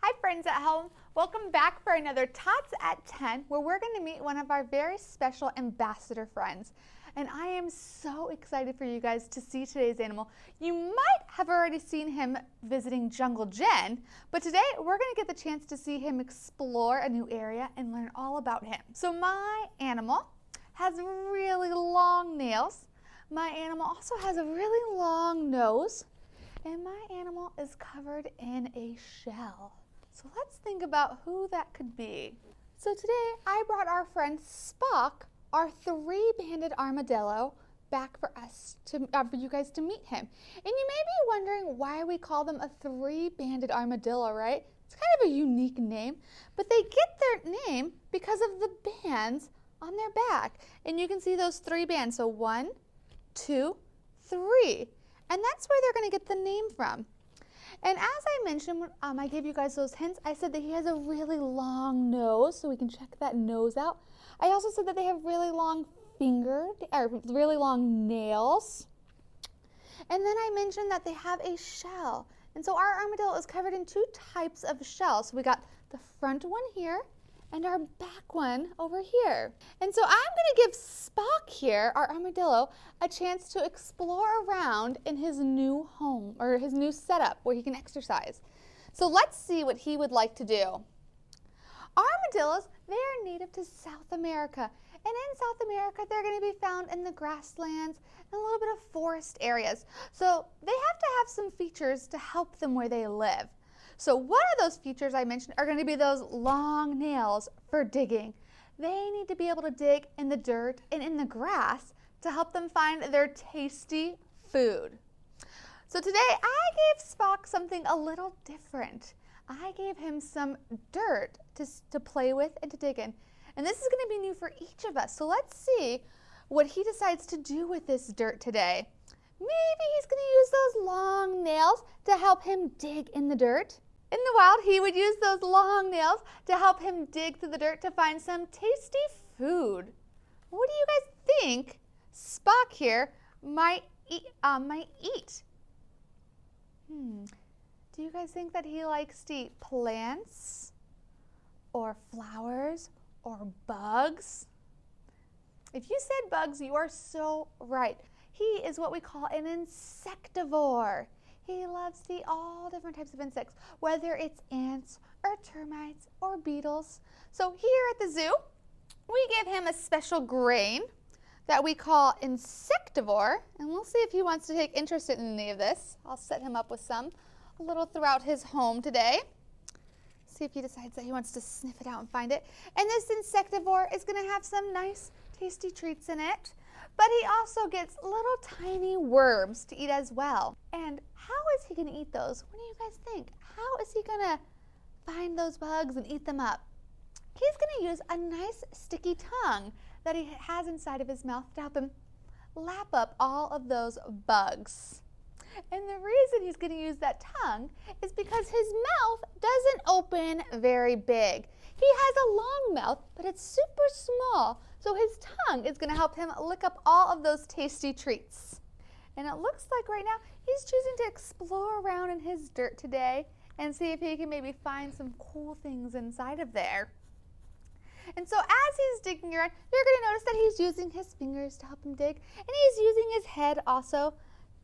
Hi friends at home, welcome back for another Tots at 10 where we're going to meet one of our very special ambassador friends. And I am so excited for you guys to see today's animal. You might have already seen him visiting Jungle Jen, but today we're going to get the chance to see him explore a new area and learn all about him. So my animal has really long nails. My animal also has a really long nose. And my animal is covered in a shell. So let's think about who that could be. So today I brought our friend Spock, our three-banded armadillo, back for you guys to meet him. And you may be wondering why we call them a three-banded armadillo, right? It's kind of a unique name, but they get their name because of the bands on their back. And you can see those three bands, so 1, 2, 3. And that's where they're going to get the name from. And as I mentioned, I gave you guys those hints. I said that he has a really long nose, so we can check that nose out. I also said that they have really long really long nails. And then I mentioned that they have a shell. And so our armadillo is covered in 2 types of shells. So we got the front one here and our back one over here. And so I'm going to give Spock here, our armadillo, a chance to explore around in his new home or his new setup where he can exercise. So let's see what he would like to do. Armadillos, they are native to South America. And in South America, they're going to be found in the grasslands and a little bit of forest areas. So they have to have some features to help them where they live. So one of those features I mentioned are going to be those long nails for digging. They need to be able to dig in the dirt and in the grass to help them find their tasty food. So today I gave Spock something a little different. I gave him some dirt to play with and to dig in. And this is going to be new for each of us. So let's see what he decides to do with this dirt today. Maybe he's going to use those long nails to help him dig in the dirt. In the wild, he would use those long nails to help him dig through the dirt to find some tasty food. What do you guys think Spock here might eat? Do you guys think that he likes to eat plants or flowers or bugs? If you said bugs, you are so right. He is what we call an insectivore. He loves to eat all different types of insects, whether it's ants or termites or beetles. So here at the zoo, we give him a special grain that we call insectivore, and we'll see if he wants to take interest in any of this. I'll set him up with some a little throughout his home today. See if he decides that he wants to sniff it out and find it. And this insectivore is going to have some nice tasty treats in it. But he also gets little tiny worms to eat as well. And how is he going to eat those? What do you guys think? How is he going to find those bugs and eat them up? He's going to use a nice sticky tongue that he has inside of his mouth to help him lap up all of those bugs. And the reason he's going to use that tongue is because his mouth doesn't open very big. He has a long mouth, but it's super small. So his tongue is going to help him lick up all of those tasty treats. And it looks like right now he's choosing to explore around in his dirt today and see if he can maybe find some cool things inside of there. And so as he's digging around, you're going to notice that he's using his fingers to help him dig, and he's using his head also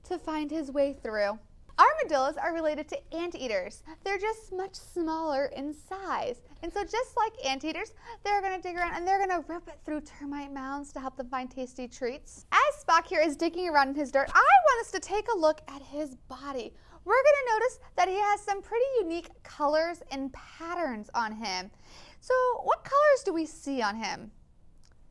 to find his way through. Armadillos are related to anteaters. They're just much smaller in size. And so just like anteaters, they're going to dig around and they're going to rip it through termite mounds to help them find tasty treats. As Spock here is digging around in his dirt, I want us to take a look at his body. We're going to notice that he has some pretty unique colors and patterns on him. So what colors do we see on him?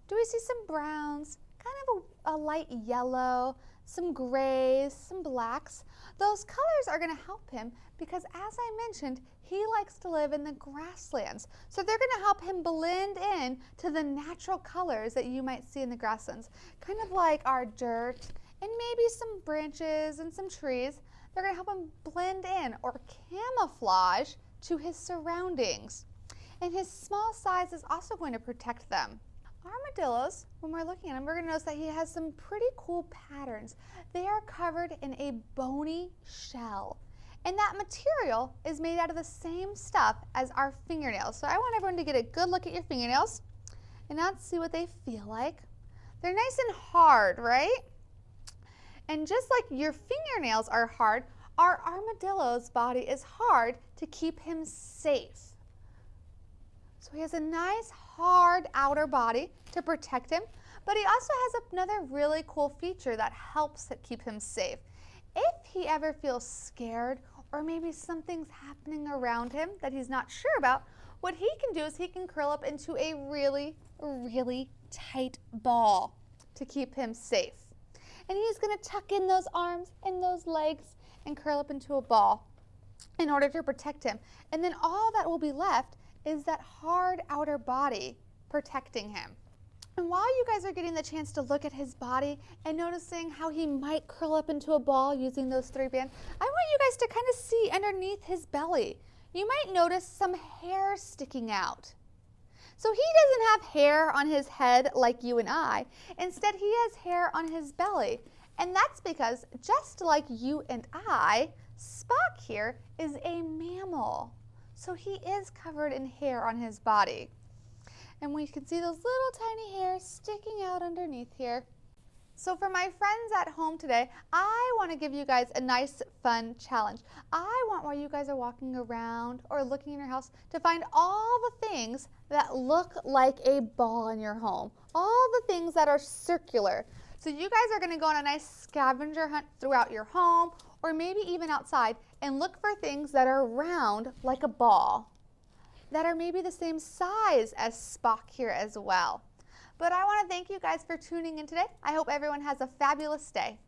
Do we see some browns, kind of a light yellow, some grays, some blacks? Those colors are going to help him because, as I mentioned, he likes to live in the grasslands. So they're going to help him blend in to the natural colors that you might see in the grasslands, kind of like our dirt and maybe some branches and some trees. They're going to help him blend in or camouflage to his surroundings. And his small size is also going to protect them. Armadillos, when we're looking at him, we're going to notice that he has some pretty cool patterns. They are covered in a bony shell. And that material is made out of the same stuff as our fingernails. So I want everyone to get a good look at your fingernails and now let's see what they feel like. They're nice and hard, right? And just like your fingernails are hard, our armadillo's body is hard to keep him safe. So he has a nice hard outer body to protect him, but he also has another really cool feature that helps keep him safe. If he ever feels scared or maybe something's happening around him that he's not sure about, what he can do is he can curl up into a really, really tight ball to keep him safe. And he's going to tuck in those arms and those legs and curl up into a ball in order to protect him. And then all that will be left is that hard outer body protecting him. And while you guys are getting the chance to look at his body and noticing how he might curl up into a ball using those 3 bands, I want you guys to kind of see underneath his belly. You might notice some hair sticking out. So he doesn't have hair on his head like you and I. Instead, he has hair on his belly. And that's because just like you and I, Spock here is a mammal. So he is covered in hair on his body. And we can see those little tiny hairs sticking out underneath here. So for my friends at home today, I want to give you guys a nice, fun challenge. I want while you guys are walking around or looking in your house to find all the things that look like a ball in your home. All the things that are circular. So you guys are going to go on a nice scavenger hunt throughout your home or maybe even outside and look for things that are round like a ball, that are maybe the same size as Spock here as well. But I want to thank you guys for tuning in today. I hope everyone has a fabulous day.